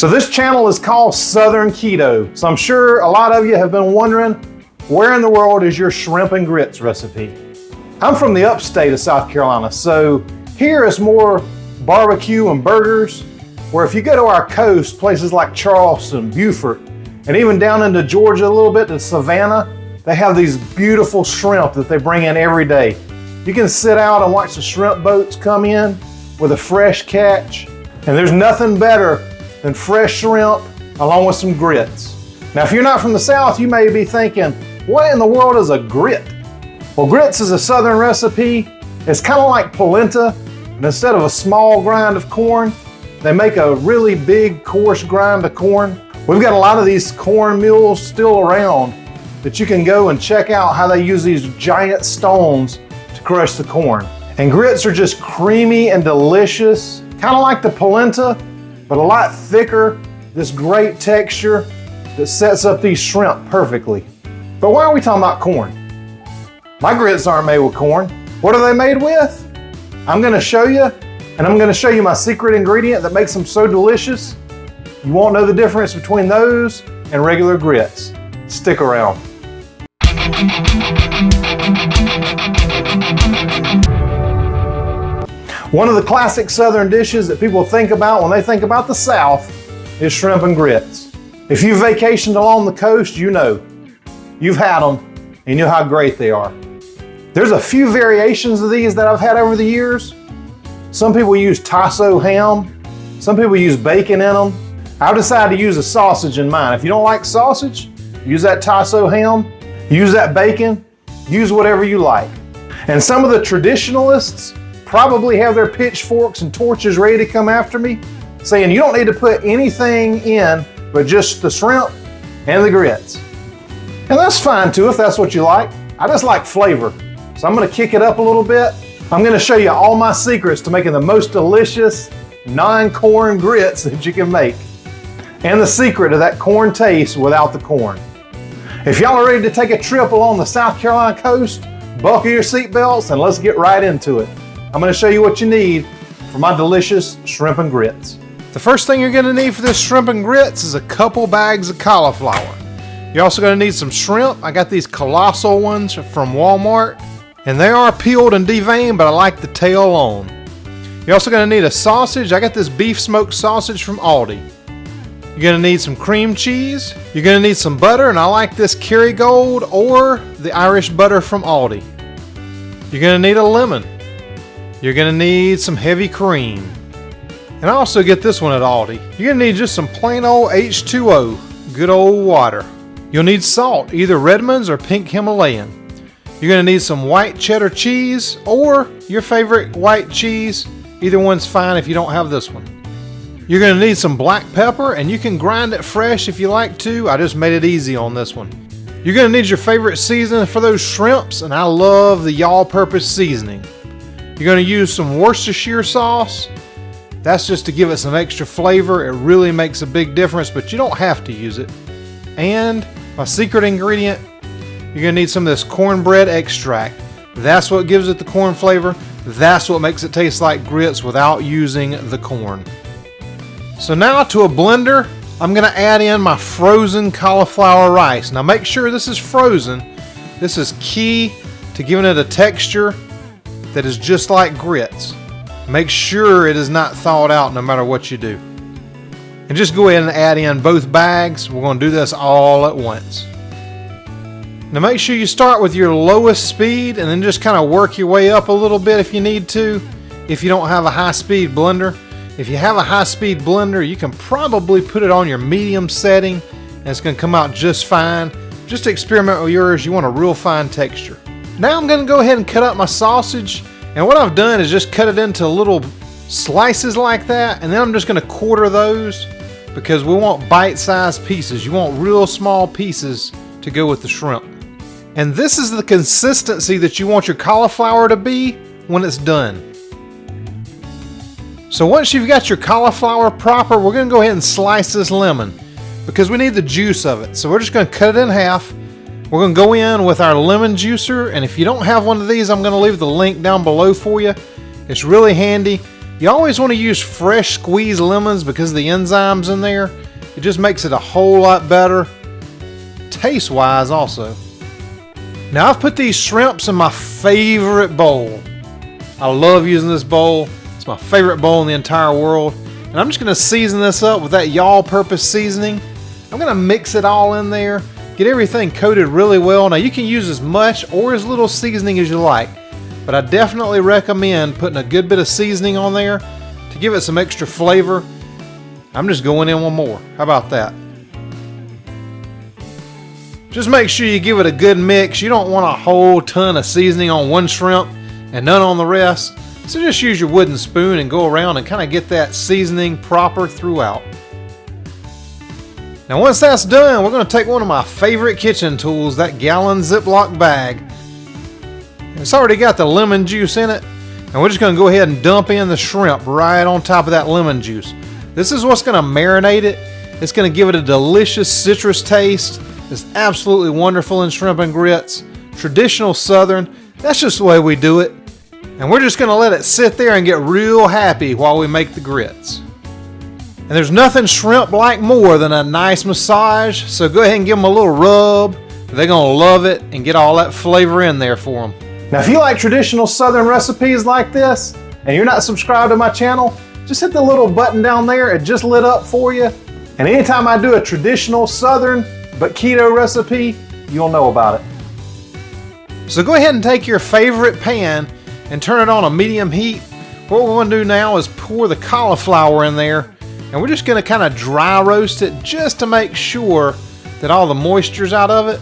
So this channel is called Southern Keto. So I'm sure a lot of you have been wondering, where in the world is your shrimp and grits recipe? I'm from the upstate of South Carolina, so here is more barbecue and burgers, where if you go to our coast, places like Charleston, Beaufort, and even down into Georgia a little bit to Savannah, they have these beautiful shrimp that they bring in every day. You can sit out and watch the shrimp boats come in with a fresh catch, and there's nothing better than fresh shrimp along with some grits. Now, if you're not from the South, you may be thinking, what in the world is a grit? Well, grits is a Southern recipe. It's kind of like polenta, and instead of a small grind of corn, they make a really big, coarse grind of corn. We've got a lot of these corn mills still around that you can go and check out how they use these giant stones to crush the corn. And grits are just creamy and delicious, kind of like the polenta, but a lot thicker, this great texture that sets up these shrimp perfectly. But why are we talking about corn? My grits aren't made with corn. What are they made with? I'm gonna show you, and I'm gonna show you my secret ingredient that makes them so delicious, you won't know the difference between those and regular grits. Stick around. One of the classic Southern dishes that people think about when they think about the South is shrimp and grits. If you've vacationed along the coast, you know. You've had them, and you know how great they are. There's a few variations of these that I've had over the years. Some people use tasso ham. Some people use bacon in them. I've decided to use a sausage in mine. If you don't like sausage, use that tasso ham, use that bacon, use whatever you like. And some of the traditionalists probably have their pitchforks and torches ready to come after me, saying you don't need to put anything in but just the shrimp and the grits. And that's fine too if that's what you like. I just like flavor. So I'm gonna kick it up a little bit. I'm gonna show you all my secrets to making the most delicious non-corn grits that you can make. And the secret of that corn taste without the corn. If y'all are ready to take a trip along the South Carolina coast, buckle your seatbelts and let's get right into it. I'm gonna show you what you need for my delicious shrimp and grits. The first thing you're gonna need for this shrimp and grits is a couple bags of cauliflower. You're also gonna need some shrimp. I got these colossal ones from Walmart, and they are peeled and deveined, but I like the tail on. You're also gonna need a sausage. I got this beef smoked sausage from Aldi. You're gonna need some cream cheese. You're gonna need some butter, and I like this Kerrygold or the Irish butter from Aldi. You're gonna need a lemon. You're gonna need some heavy cream. And I also get this one at Aldi. You're gonna need just some plain old H2O, good old water. You'll need salt, either Redmond's or pink Himalayan. You're gonna need some white cheddar cheese or your favorite white cheese. Either one's fine if you don't have this one. You're gonna need some black pepper, and you can grind it fresh if you like to. I just made it easy on this one. You're gonna need your favorite seasoning for those shrimps, and I love the all-purpose seasoning. You're gonna use some Worcestershire sauce. That's just to give it some extra flavor. It really makes a big difference, but you don't have to use it. And my secret ingredient, you're gonna need some of this cornbread extract. That's what gives it the corn flavor. That's what makes it taste like grits without using the corn. So now to a blender, I'm gonna add in my frozen cauliflower rice. Now make sure this is frozen. This is key to giving it a texture that is just like grits. Make sure it is not thawed out no matter what you do. And just go ahead and add in both bags. We're going to do this all at once. Now make sure you start with your lowest speed and then just kind of work your way up a little bit if you need to, if you don't have a high-speed blender. If you have a high-speed blender, you can probably put it on your medium setting and it's going to come out just fine. Just experiment with yours. You want a real fine texture. Now I'm going to go ahead and cut up my sausage, and what I've done is just cut it into little slices like that, and then I'm just going to quarter those because we want bite-sized pieces. You want real small pieces to go with the shrimp. And this is the consistency that you want your cauliflower to be when it's done. So once you've got your cauliflower proper, we're going to go ahead and slice this lemon because we need the juice of it. So we're just going to cut it in half. We're going to go in with our lemon juicer, and if you don't have one of these, I'm going to leave the link down below for you. It's really handy. You always want to use fresh squeezed lemons because of the enzymes in there. It just makes it a whole lot better, taste-wise also. Now I've put these shrimps in my favorite bowl. I love using this bowl. It's my favorite bowl in the entire world. And I'm just going to season this up with that all-purpose seasoning. I'm going to mix it all in there, get everything coated really well. Now you can use as much or as little seasoning as you like, but I definitely recommend putting a good bit of seasoning on there to give it some extra flavor. I'm just going in one more. How about that? Just make sure you give it a good mix. You don't want a whole ton of seasoning on one shrimp and none on the rest. So just use your wooden spoon and go around and kind of get that seasoning proper throughout. Now once that's done, we're going to take one of my favorite kitchen tools, that gallon Ziploc bag. It's already got the lemon juice in it, and we're just going to go ahead and dump in the shrimp right on top of that lemon juice. This is what's going to marinate it. It's going to give it a delicious citrus taste. It's absolutely wonderful in shrimp and grits. Traditional Southern, that's just the way we do it. And we're just going to let it sit there and get real happy while we make the grits. And there's nothing shrimp like more than a nice massage, so go ahead and give them a little rub. They're going to love it and get all that flavor in there for them. Now if you like traditional Southern recipes like this, and you're not subscribed to my channel, just hit the little button down there. It just lit up for you. And anytime I do a traditional Southern but keto recipe, you'll know about it. So go ahead and take your favorite pan and turn it on a medium heat. What we're going to do now is pour the cauliflower in there, and we're just going to kind of dry roast it just to make sure that all the moisture's out of it.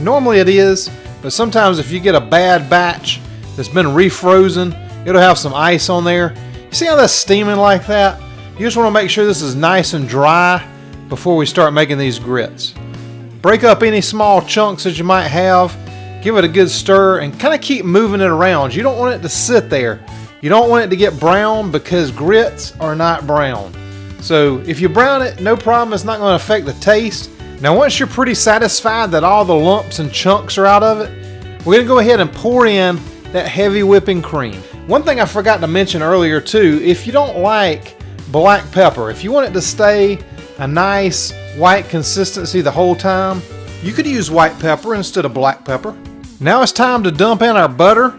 Normally it is, but sometimes if you get a bad batch that's been refrozen, it'll have some ice on there. You see how that's steaming like that? You just want to make sure this is nice and dry before we start making these grits. Break up any small chunks that you might have. Give it a good stir and kind of keep moving it around. You don't want it to sit there. You don't want it to get brown because grits are not brown. So if you brown it, no problem. It's not going to affect the taste. Now once you're pretty satisfied that all the lumps and chunks are out of it, we're going to go ahead and pour in that heavy whipping cream. One thing I forgot to mention earlier too, if you don't like black pepper, if you want it to stay a nice white consistency the whole time, you could use white pepper instead of black pepper. Now it's time to dump in our butter,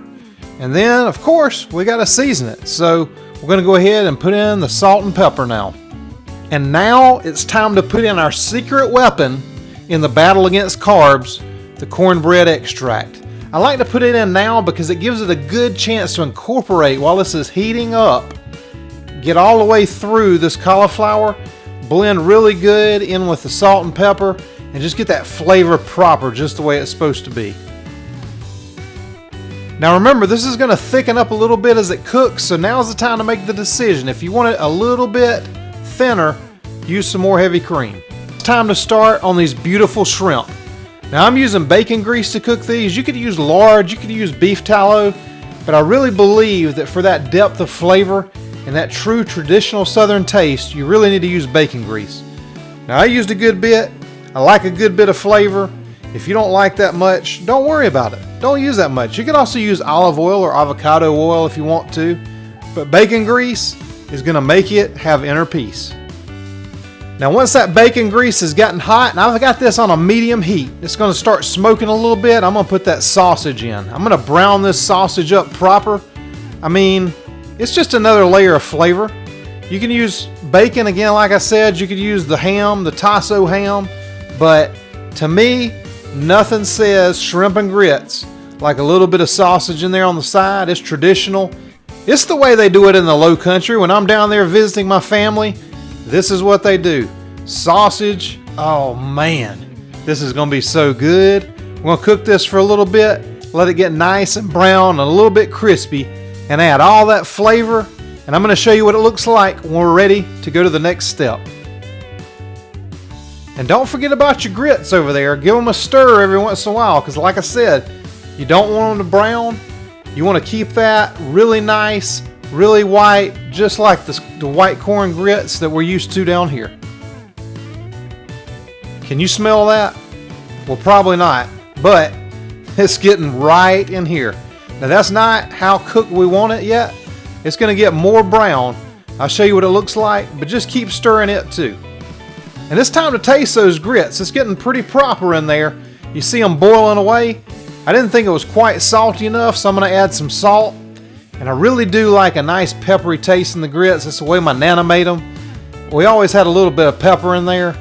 and then of course we got to season it. So we're going to go ahead and put in the salt and pepper now. And now it's time to put in our secret weapon in the battle against carbs, the cornbread extract. I like to put it in now because it gives it a good chance to incorporate while this is heating up. Get all the way through this cauliflower, blend really good in with the salt and pepper, and just get that flavor proper just the way it's supposed to be. Now remember, this is going to thicken up a little bit as it cooks, so now's the time to make the decision. If you want it a little bit thinner, use some more heavy cream. It's time to start on these beautiful shrimp. Now I'm using bacon grease to cook these. You could use lard, you could use beef tallow, but I really believe that for that depth of flavor and that true traditional Southern taste, you really need to use bacon grease. Now I used a good bit. I like a good bit of flavor. If you don't like that much, don't worry about it. Don't use that much. You can also use olive oil or avocado oil if you want to, but bacon grease is going to make it have inner peace. Now once that bacon grease has gotten hot, and I've got this on a medium heat, it's going to start smoking a little bit. I'm going to put that sausage in. I'm going to brown this sausage up proper. I mean, it's just another layer of flavor. You can use bacon again, like I said. You could use the ham, the tasso ham, but to me, nothing says shrimp and grits like a little bit of sausage in there on the side. It's traditional. It's the way they do it in the low country. When I'm down there visiting my family, this is what they do. Sausage. Oh man, this is going to be so good. We're going to cook this for a little bit, let it get nice and brown and a little bit crispy, and add all that flavor. And I'm going to show you what it looks like when we're ready to go to the next step. And don't forget about your grits over there. Give them a stir every once in a while, because like I said, you don't want them to brown. You want to keep that really nice, really white, just like the white corn grits that we're used to down here. Can you smell that? Well, probably not, but it's getting right in here. Now that's not how cooked we want it yet, it's going to get more brown. I'll show you what it looks like, but just keep stirring it too. And it's time to taste those grits. It's getting pretty proper in there. You see them boiling away. I didn't think it was quite salty enough, so I'm going to add some salt. And I really do like a nice peppery taste in the grits. That's the way my Nana made them. We always had a little bit of pepper in there.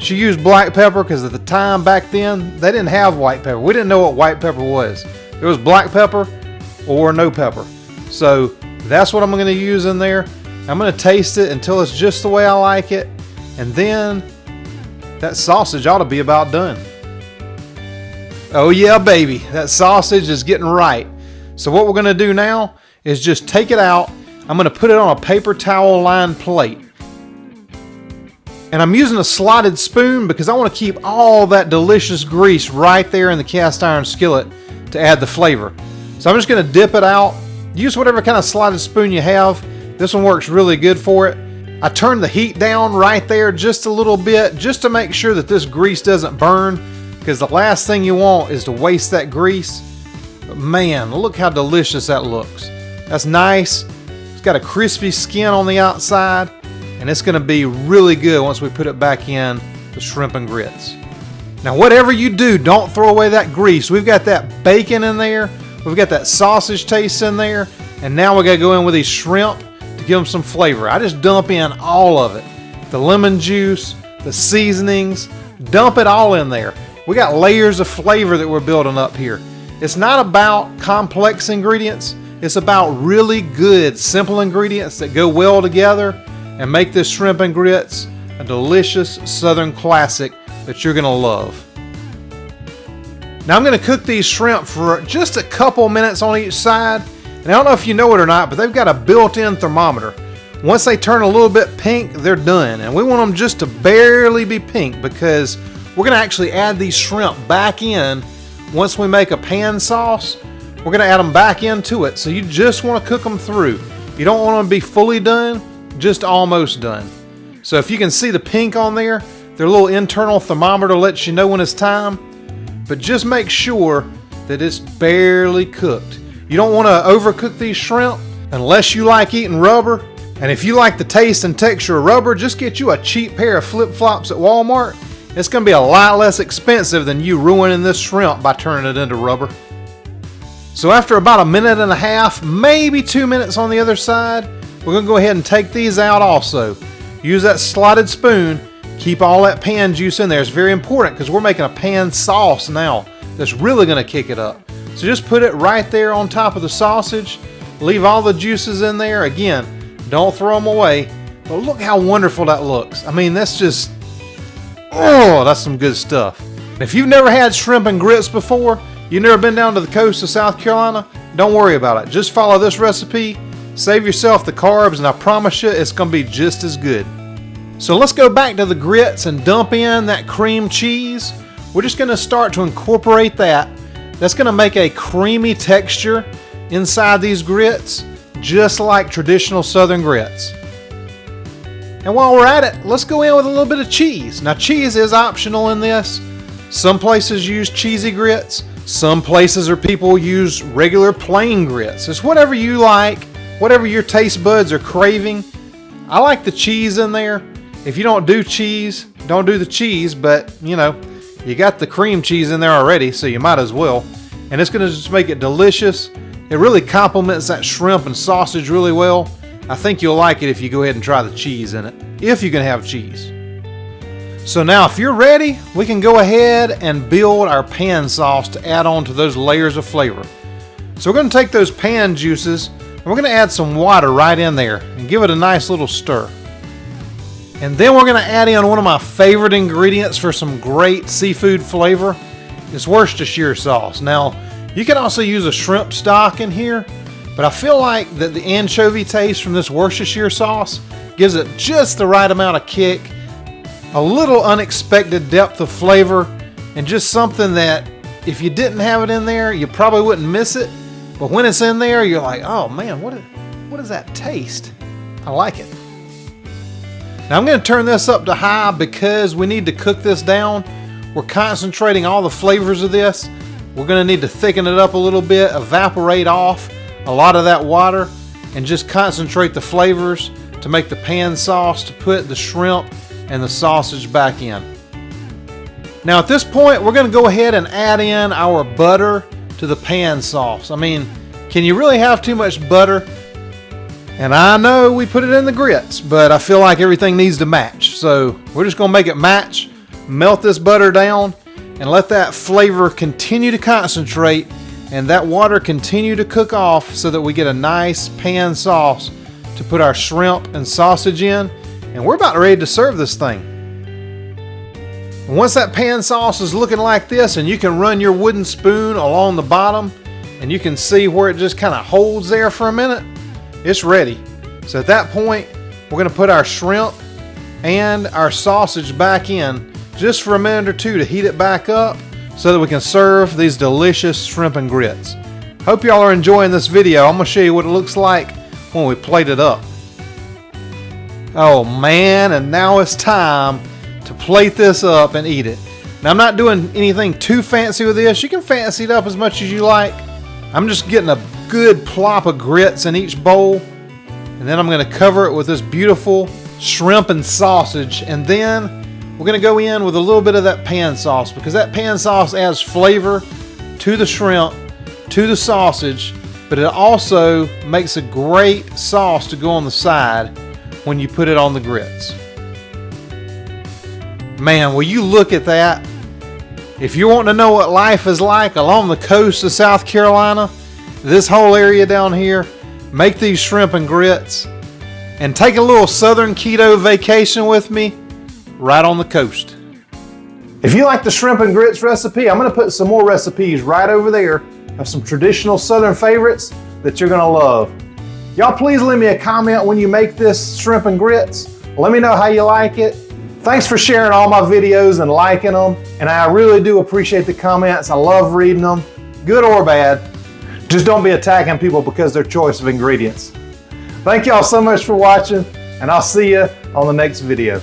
She used black pepper because at the time back then, they didn't have white pepper. We didn't know what white pepper was. It was black pepper or no pepper. So that's what I'm going to use in there. I'm going to taste it until it's just the way I like it. And then that sausage ought to be about done. Oh yeah, baby. That sausage is getting right. So what we're going to do now is just take it out. I'm going to put it on a paper towel lined plate. And I'm using a slotted spoon because I want to keep all that delicious grease right there in the cast iron skillet to add the flavor. So I'm just going to dip it out. Use whatever kind of slotted spoon you have. This one works really good for it. I turned the heat down right there just a little bit just to make sure that this grease doesn't burn, because the last thing you want is to waste that grease. But man, look how delicious that looks. That's nice. It's got a crispy skin on the outside, and it's going to be really good once we put it back in the shrimp and grits. Now whatever you do, don't throw away that grease. We've got that bacon in there. We've got that sausage taste in there. And now we got to go in with these shrimp to give them some flavor. I just dump in all of it. The lemon juice, the seasonings, dump it all in there. We got layers of flavor that we're building up here. It's not about complex ingredients. It's about really good, simple ingredients that go well together and make this shrimp and grits a delicious Southern classic that you're going to love. Now I'm going to cook these shrimp for just a couple minutes on each side. And I don't know if you know it or not, but they've got a built-in thermometer. Once they turn a little bit pink, they're done. And we want them just to barely be pink because we're going to actually add these shrimp back in. Once we make a pan sauce, we're going to add them back into it. So you just want to cook them through. You don't want them to be fully done, just almost done. So if you can see the pink on there, their little internal thermometer lets you know when it's time. But just make sure that it's barely cooked. You don't want to overcook these shrimp unless you like eating rubber. And if you like the taste and texture of rubber, just get you a cheap pair of flip-flops at Walmart. It's going to be a lot less expensive than you ruining this shrimp by turning it into rubber. So after about a minute and a half, maybe 2 minutes on the other side, we're going to go ahead and take these out also. Use that slotted spoon. Keep all that pan juice in there. It's very important because we're making a pan sauce now that's really going to kick it up. So just put it right there on top of the sausage. Leave all the juices in there. Again, don't throw them away. But look how wonderful that looks. I mean, that's just, oh, that's some good stuff. If you've never had shrimp and grits before, you've never been down to the coast of South Carolina, don't worry about it. Just follow this recipe, save yourself the carbs, and I promise you it's going to be just as good. So let's go back to the grits and dump in that cream cheese. We're just going to start to incorporate that. That's going to make a creamy texture inside these grits, just like traditional Southern grits. And while we're at it, let's go in with a little bit of cheese. Now cheese is optional in this. Some places use cheesy grits. Some places or people use regular plain grits. It's whatever you like, whatever your taste buds are craving. I like the cheese in there. If you don't do cheese, don't do the cheese, but you know, you got the cream cheese in there already, so you might as well. And it's going to just make it delicious. It really complements that shrimp and sausage really well. I think you'll like it if you go ahead and try the cheese in it, if you can have cheese. So now if you're ready, we can go ahead and build our pan sauce to add on to those layers of flavor. So we're going to take those pan juices and we're going to add some water right in there and give it a nice little stir. And then we're going to add in one of my favorite ingredients for some great seafood flavor. It's Worcestershire sauce. Now, you can also use a shrimp stock in here, but I feel like that the anchovy taste from this Worcestershire sauce gives it just the right amount of kick, a little unexpected depth of flavor, and just something that if you didn't have it in there, you probably wouldn't miss it. But when it's in there, you're like, oh man, what does that taste? I like it. Now I'm going to turn this up to high because we need to cook this down. We're concentrating all the flavors of this. We're going to need to thicken it up a little bit, evaporate off a lot of that water. and just concentrate the flavors to make the pan sauce to put the shrimp and the sausage back in. Now at this point, we're going to go ahead and add in our butter to the pan sauce. I mean, can you really have too much butter? And I know we put it in the grits, but I feel like everything needs to match. So we're just going to make it match, melt this butter down, and let that flavor continue to concentrate and that water continue to cook off so that we get a nice pan sauce to put our shrimp and sausage in. And we're about ready to serve this thing. And once that pan sauce is looking like this, and you can run your wooden spoon along the bottom and you can see where it just kind of holds there for a minute, it's ready. So at that point, we're going to put our shrimp and our sausage back in just for a minute or two to heat it back up so that we can serve these delicious shrimp and grits. Hope y'all are enjoying this video. I'm going to show you what it looks like when we plate it up. Oh man, and now it's time to plate this up and eat it. Now I'm not doing anything too fancy with this. You can fancy it up as much as you like. I'm just getting a good plop of grits in each bowl, and then I'm going to cover it with this beautiful shrimp and sausage, and then we're going to go in with a little bit of that pan sauce, because that pan sauce adds flavor to the shrimp, to the sausage, but it also makes a great sauce to go on the side when you put it on the grits. Man, will you look at that? If you want to know what life is like along the coast of South Carolina, this whole area down here, make these shrimp and grits and take a little southern keto vacation with me right on the coast. If you like the shrimp and grits recipe, I'm going to put some more recipes right over there of some traditional southern favorites that you're going to love. Y'all please leave me a comment when you make this shrimp and grits. Let me know how you like it. Thanks for sharing all my videos and liking them, and I really do appreciate the comments. I love reading them, good or bad. Just don't be attacking people because of their choice of ingredients. Thank y'all so much for watching, and I'll see you on the next video.